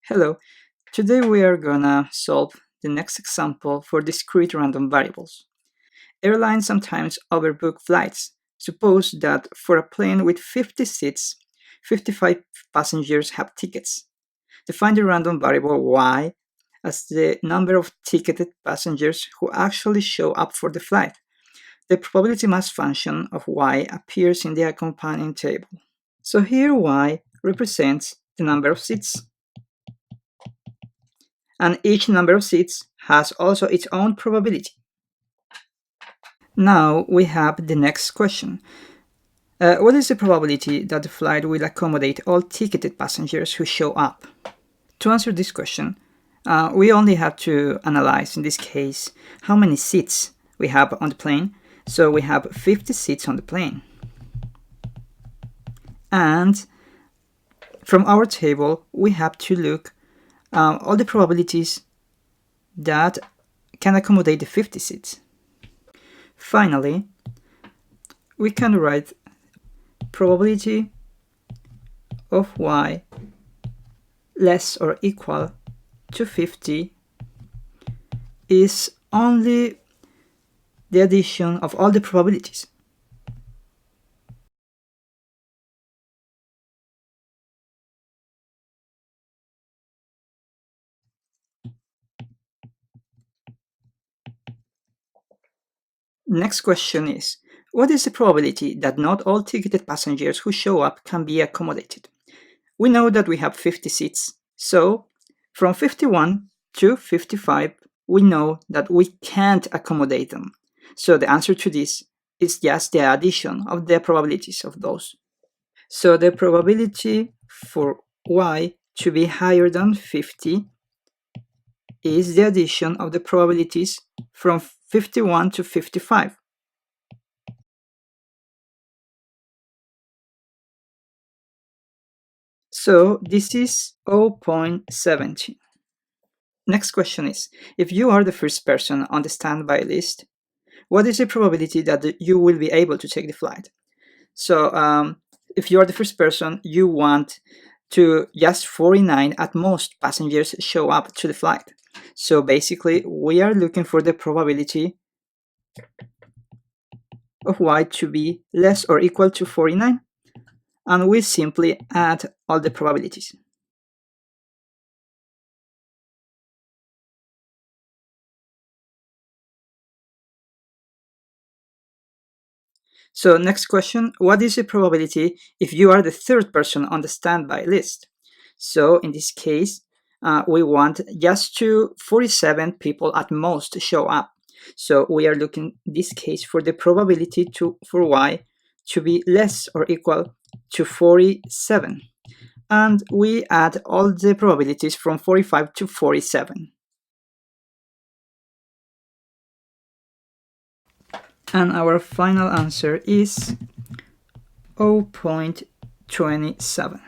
Hello, today we are gonna solve the next example for discrete random variables. Airlines sometimes overbook flights. Suppose that for a plane with 50 seats, 55 passengers have tickets. Define the random variable y as the number of ticketed passengers who actually show up for the flight. The probability mass function of y appears in the accompanying table. So here y represents the number of seats, and each number of seats has also its own probability. Now we have the next question. What is the probability that the flight will accommodate all ticketed passengers who show up? To answer this question, we only have to analyze, in this case, how many seats we have on the plane. So we have 50 seats on the plane. And from our table, we have to look all the probabilities that can accommodate the 50 seats. Finally, we can write probability of y less or equal to 50 is only the addition of all the probabilities. Next question is, what is the probability that not all ticketed passengers who show up can be accommodated? We know that we have 50 seats, so from 51 to 55, we know that we can't accommodate them. So the answer to this is just the addition of the probabilities of those. So the probability for y to be higher than 50 is the addition of the probabilities from 51 to 55. So this is 0.70. Next question is, if you are the first person on the standby list, what is the probability that you will be able to take the flight? So if you are the first person, you want to just 49 at most passengers show up to the flight. So basically, we are looking for the probability of y to be less or equal to 49, and we simply add all the probabilities. So next question, what is the probability if you are the third person on the standby list? So in this case, we want just 47 people at most show up. So we are looking in this case for the probability for y to be less or equal to 47. And we add all the probabilities from 45 to 47. And our final answer is 0.27.